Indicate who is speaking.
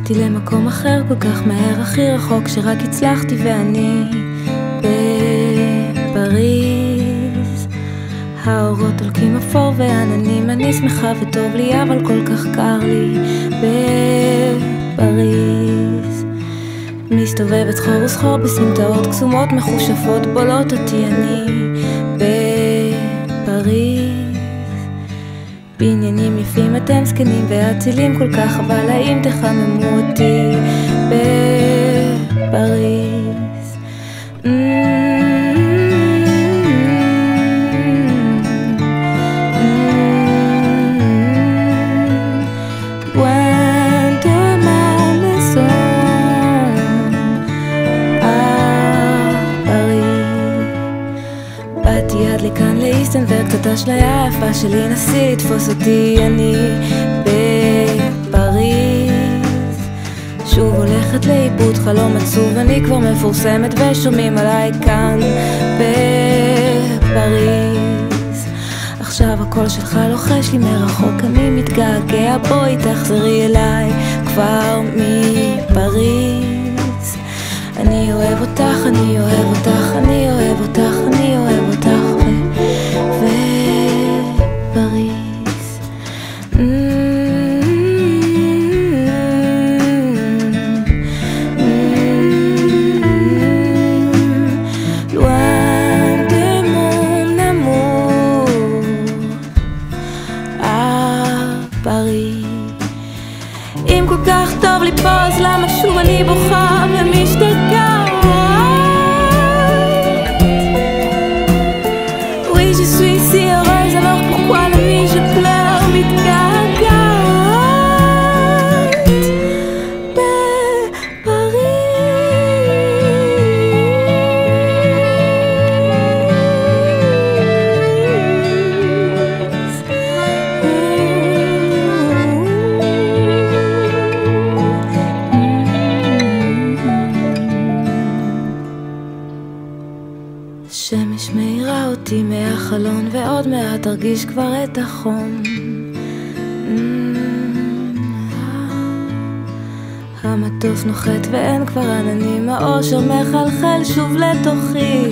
Speaker 1: עברתי למקום אחר כל כך מהר, הכי רחוק שרק הצלחתי, ואני בפריז. האורות הולכים אפור ועננים, אני שמחה וטוב לי אבל כל כך קר לי בפריז. מסתובבת סחור וסחור בסמטאות קסומות מחושפות, בולות אותי אני בפריז. בניינים יפים אתם זקנים ואצילים כל כך, אבל האם תחממו אותי בפריז? באתי עד לכאן לאיסטנברג, קצת אשליה יפה שלי, נסי לתפוס אותי, אני בפריז. שוב הולכת לאיבוד חלום עצוב, אני כבר מפורסמת ושומעים עליי כאן בפריז. עכשיו הקול שלך לוחש לי מרחוק, אני מתגעגע, בואי תחזרי אליי כבר מפריז. אני אוהב אותך, אני אוהב אותך, אני אוהב אותך, אני אוהב אותך בפריז. Loin de mon amour à Paris. אם כל כך טוב לי פה, אז למה שוב אני בוכה ומשתגעת? Oui, je suis si heureuse, alors pourquoi la nuit je pleure, מתגעגעת בפריז. השמש מאירה אותי מהחלון, ועוד מעט תרגיש כבר את החום. המטוס נוחת ואין כבר עננים, האושר מחלחל שוב לתוכי.